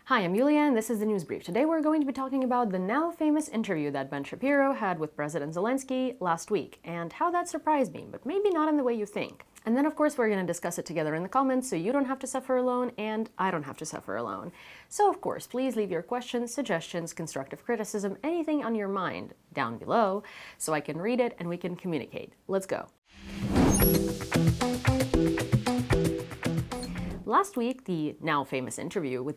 Hi, I'm Yulia, and this is the News Brief. Today we're going to be talking about the now famous interview that Ben Shapiro had with President Zelensky last week, and how that surprised me, but maybe not in the way you think. And then, of course, we're going to discuss it together in the comments, so you don't have to suffer alone, and I don't have to suffer alone. So, of course, please leave your questions, suggestions, constructive criticism, anything on your mind down below, so I can read it and we can communicate. Let's go. Last week, the now famous interview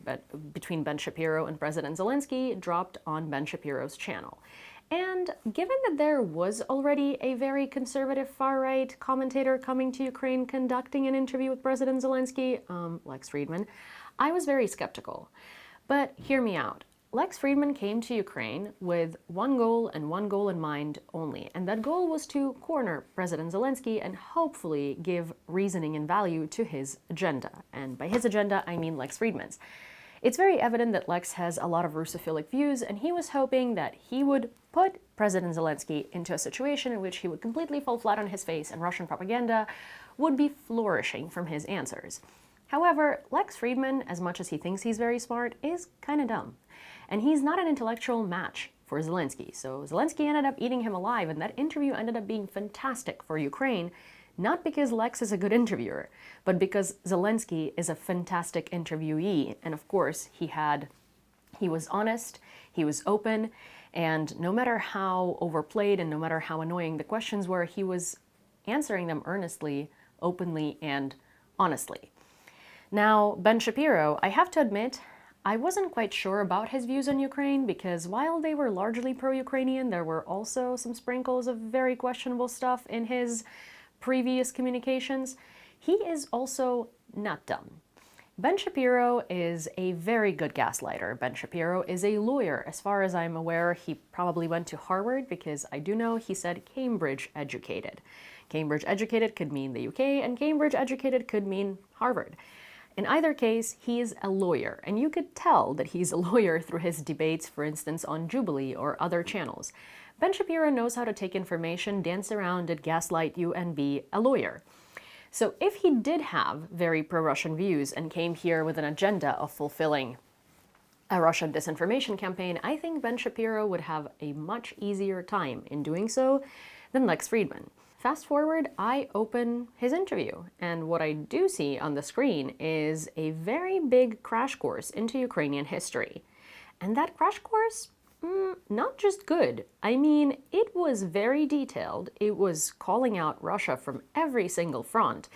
between Ben Shapiro and President Zelensky dropped on Ben Shapiro's channel. And given that there was already a very conservative far-right commentator coming to Ukraine conducting an interview with President Zelensky, Lex Fridman, I was very skeptical. But hear me out. Lex Fridman came to Ukraine with one goal and one goal in mind only, and that goal was to corner President Zelensky and hopefully give reasoning and value to his agenda. And by his agenda, I mean Lex Fridman's. It's very evident that Lex has a lot of Russophilic views, and he was hoping that he would put President Zelensky into a situation in which he would completely fall flat on his face and Russian propaganda would be flourishing from his answers. However, Lex Fridman, as much as he thinks he's very smart, is kind of dumb. And he's not an intellectual match for Zelensky. So Zelensky ended up eating him alive, and that interview ended up being fantastic for Ukraine, not because Lex is a good interviewer, but because Zelensky is a fantastic interviewee. And of course, he was honest, he was open, and no matter how overplayed and no matter how annoying the questions were, he was answering them earnestly, openly, and honestly. Now, Ben Shapiro, I have to admit, I wasn't quite sure about his views on Ukraine because while they were largely pro-Ukrainian, there were also some sprinkles of very questionable stuff in his previous communications. He is also not dumb. Ben Shapiro is a very good gaslighter. Ben Shapiro is a lawyer. As far as I'm aware, he probably went to Harvard because I do know he said Cambridge educated. Cambridge educated could mean the UK, and Cambridge educated could mean Harvard. In either case, he is a lawyer, and you could tell that he's a lawyer through his debates, for instance, on Jubilee or other channels. Ben Shapiro knows how to take information, dance around it, gaslight you, and be a lawyer. So if he did have very pro-Russian views and came here with an agenda of fulfilling a Russian disinformation campaign, I think Ben Shapiro would have a much easier time in doing so than Lex Fridman. Fast forward, I open his interview, and what I do see on the screen is a very big crash course into Ukrainian history. And that crash course, not just good. I mean, it was very detailed. It was calling out Russia from every single front,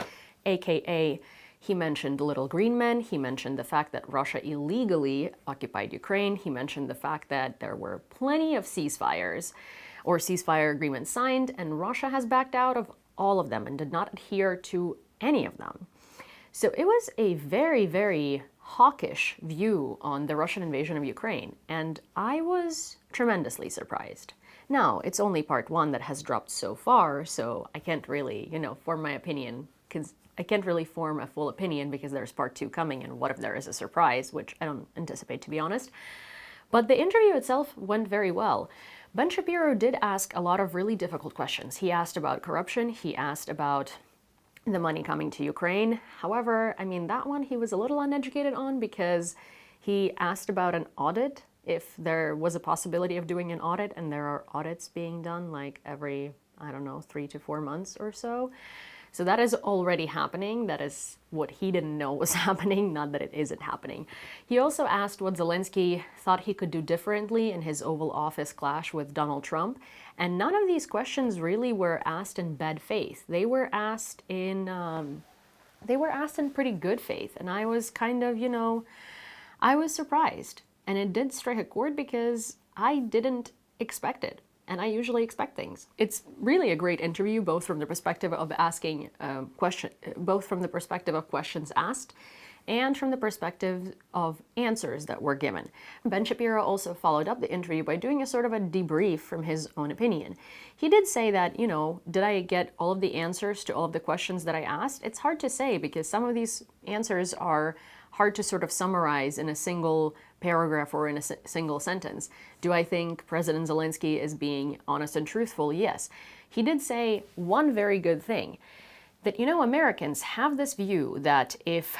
aka he mentioned little green men, he mentioned the fact that Russia illegally occupied Ukraine, he mentioned the fact that there were plenty of ceasefires or ceasefire agreements signed, and Russia has backed out of all of them and did not adhere to any of them. So it was a very, very hawkish view on the Russian invasion of Ukraine, and I was tremendously surprised. Now, it's only part one that has dropped so far, so I can't really, form my opinion, because I can't really form a full opinion because there's part two coming, and what if there is a surprise, which I don't anticipate, to be honest. But the interview itself went very well. Ben Shapiro did ask a lot of really difficult questions. He asked about corruption, he asked about the money coming to Ukraine. However, I mean, that one he was a little uneducated on because he asked about an audit, if there was a possibility of doing an audit, and there are audits being done like every, 3 to 4 months or so. So that is already happening. That is what he didn't know was happening, not that it isn't happening. He also asked what Zelensky thought he could do differently in his Oval Office clash with Donald Trump. And none of these questions really were asked in bad faith. They were asked in pretty good faith. And I was kind of, I was surprised. And it did strike a chord because I didn't expect it. And I usually expect things. It's really a great interview, both from the perspective of both from the perspective of questions asked and from the perspective of answers that were given. Ben Shapiro also followed up the interview by doing a sort of a debrief from his own opinion. He did say that, did I get all of the answers to all of the questions that I asked? It's hard to say because some of these answers are hard to sort of summarize in a single paragraph or in a single sentence. Do I think President Zelensky is being honest and truthful? Yes. He did say one very good thing, that, Americans have this view that if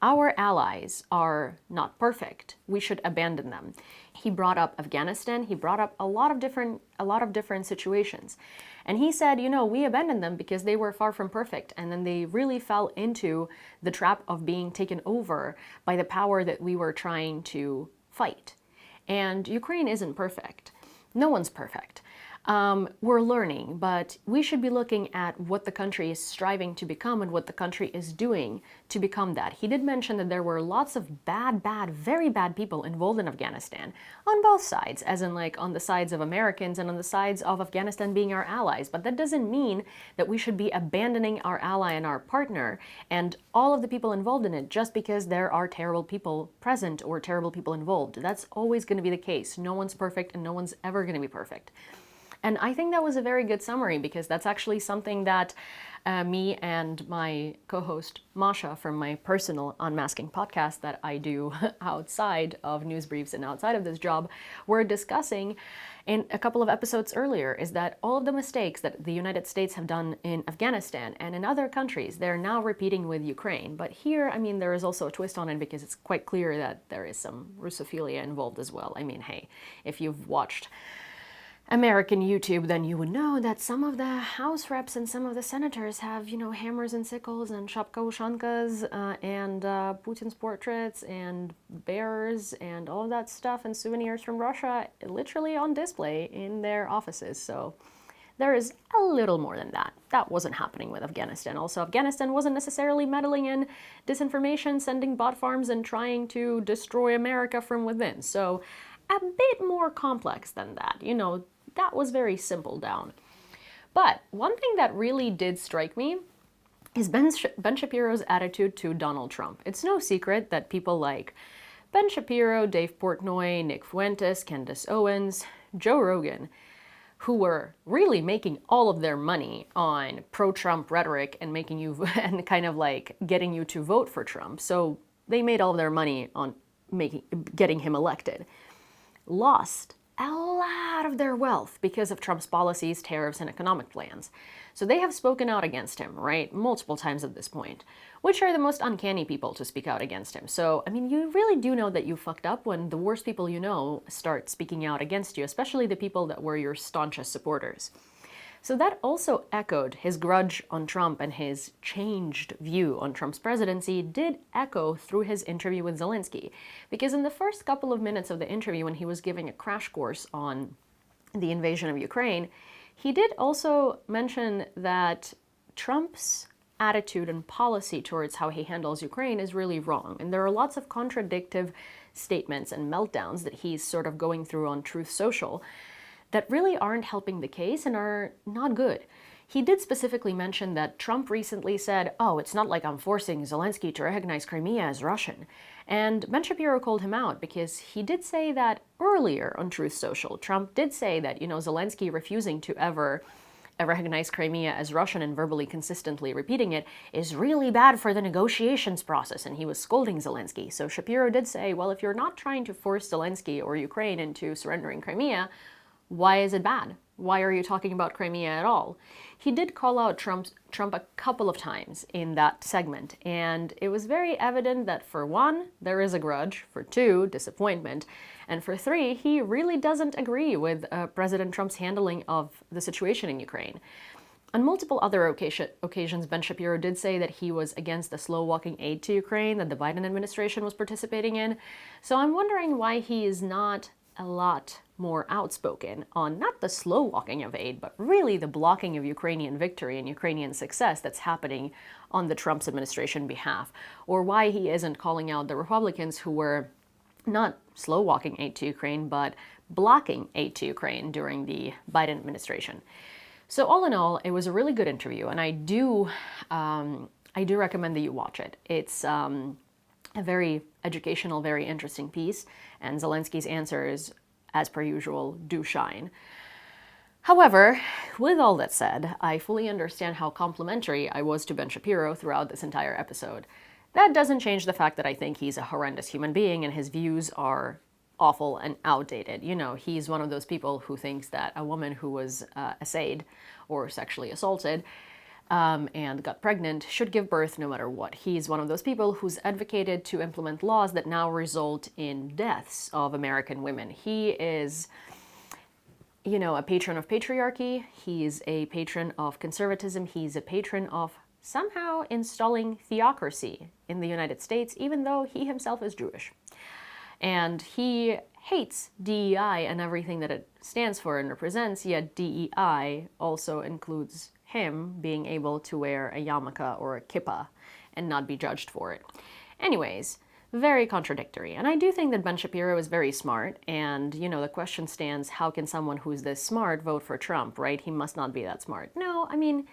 Our allies are not perfect. We should abandon them. He brought up Afghanistan. He brought up a lot of different situations. And he said, you know, we abandoned them because they were far from perfect. And then they really fell into the trap of being taken over by the power that we were trying to fight. And Ukraine isn't perfect. No one's perfect. We're learning, but we should be looking at what the country is striving to become and what the country is doing to become that. He did mention that there were lots of very bad people involved in Afghanistan on both sides, as in like on the sides of Americans and on the sides of Afghanistan being our allies. But that doesn't mean that we should be abandoning our ally and our partner and all of the people involved in it just because there are terrible people present or terrible people involved. That's always going to be the case. No one's perfect and no one's ever going to be perfect. And I think that was a very good summary because that's actually something that me and my co-host Masha from my personal Unmasking podcast that I do outside of news briefs and outside of this job were discussing in a couple of episodes earlier, is that all of the mistakes that the United States have done in Afghanistan and in other countries, they're now repeating with Ukraine. But here, I mean, there is also a twist on it because it's quite clear that there is some Russophilia involved as well. I mean, hey, if you've watched American YouTube, then you would know that some of the House reps and some of the senators have, you know, hammers and sickles and shapka-ushankas and Putin's portraits and bears and all of that stuff and souvenirs from Russia literally on display in their offices. So there is a little more than that. That wasn't happening with Afghanistan. Also, Afghanistan wasn't necessarily meddling in disinformation, sending bot farms, and trying to destroy America from within. So a bit more complex than that. You know, that was very simple down. But one thing that really did strike me is Ben Shapiro's attitude to Donald Trump. It's no secret that people like Ben Shapiro, Dave Portnoy, Nick Fuentes, Candace Owens, Joe Rogan, who were really making all of their money on pro-Trump rhetoric and making you and kind of like getting you to vote for Trump. So they made all of their money on getting him elected. Lost a lot of their wealth because of Trump's policies, tariffs, and economic plans. So they have spoken out against him, right? Multiple times at this point, which are the most uncanny people to speak out against him. So, I mean, you really do know that you fucked up when the worst people you know start speaking out against you, especially the people that were your staunchest supporters. So that also echoed his grudge on Trump, and his changed view on Trump's presidency did echo through his interview with Zelensky. Because in the first couple of minutes of the interview, when he was giving a crash course on the invasion of Ukraine, he did also mention that Trump's attitude and policy towards how he handles Ukraine is really wrong. And there are lots of contradictory statements and meltdowns that he's sort of going through on Truth Social that really aren't helping the case and are not good. He did specifically mention that Trump recently said, oh, it's not like I'm forcing Zelensky to recognize Crimea as Russian. And Ben Shapiro called him out because he did say that earlier on Truth Social. Trump did say that, you know, Zelensky refusing to ever recognize Crimea as Russian and verbally consistently repeating it is really bad for the negotiations process, and he was scolding Zelensky. So Shapiro did say, well, if you're not trying to force Zelensky or Ukraine into surrendering Crimea, why is it bad? Why are you talking about Crimea at all? He did call out Trump a couple of times in that segment, and it was very evident that for one, there is a grudge, for two, disappointment, and for three, he really doesn't agree with President Trump's handling of the situation in Ukraine. On multiple other occasions, Ben Shapiro did say that he was against the slow-walking aid to Ukraine that the Biden administration was participating in. So I'm wondering why he is not a lot more outspoken on not the slow walking of aid, but really the blocking of Ukrainian victory and Ukrainian success that's happening on the Trump's administration behalf, or why he isn't calling out the Republicans who were not slow walking aid to Ukraine, but blocking aid to Ukraine during the Biden administration. So all in all, it was a really good interview, and I do recommend that you watch it. It's a very educational, very interesting piece, and Zelensky's answers, as per usual, do shine. However, with all that said, I fully understand how complimentary I was to Ben Shapiro throughout this entire episode. That doesn't change the fact that I think he's a horrendous human being and his views are awful and outdated. You know, he's one of those people who thinks that a woman who was essayed or sexually assaulted and got pregnant should give birth no matter what. He's one of those people who's advocated to implement laws that now result in deaths of American women. He is, a patron of patriarchy. He's a patron of conservatism. He's a patron of somehow installing theocracy in the United States, even though he himself is Jewish. And he hates DEI and everything that it stands for and represents, yet DEI also includes him being able to wear a yarmulke or a kippah and not be judged for it. Anyways, very contradictory. And I do think that Ben Shapiro is very smart, and, the question stands, how can someone who's this smart vote for Trump, right? He must not be that smart. No, I mean,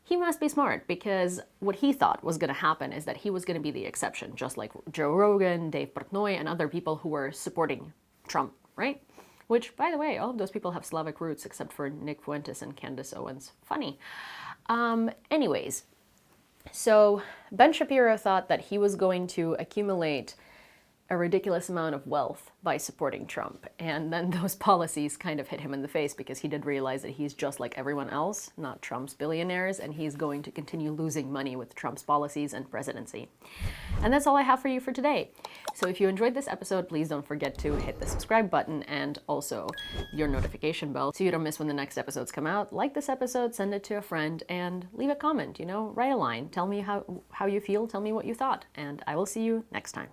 he must be smart, because what he thought was going to happen is that he was going to be the exception, just like Joe Rogan, Dave Portnoy, and other people who were supporting Trump, right? Which, by the way, all of those people have Slavic roots except for Nick Fuentes and Candace Owens. Funny. Anyways, so Ben Shapiro thought that he was going to accumulate a ridiculous amount of wealth by supporting Trump. And then those policies kind of hit him in the face, because he did realize that he's just like everyone else, not Trump's billionaires, and he's going to continue losing money with Trump's policies and presidency. And that's all I have for you for today. So if you enjoyed this episode, please don't forget to hit the subscribe button and also your notification bell so you don't miss when the next episodes come out. Like this episode, send it to a friend, and leave a comment, write a line. Tell me how you feel, tell me what you thought, and I will see you next time.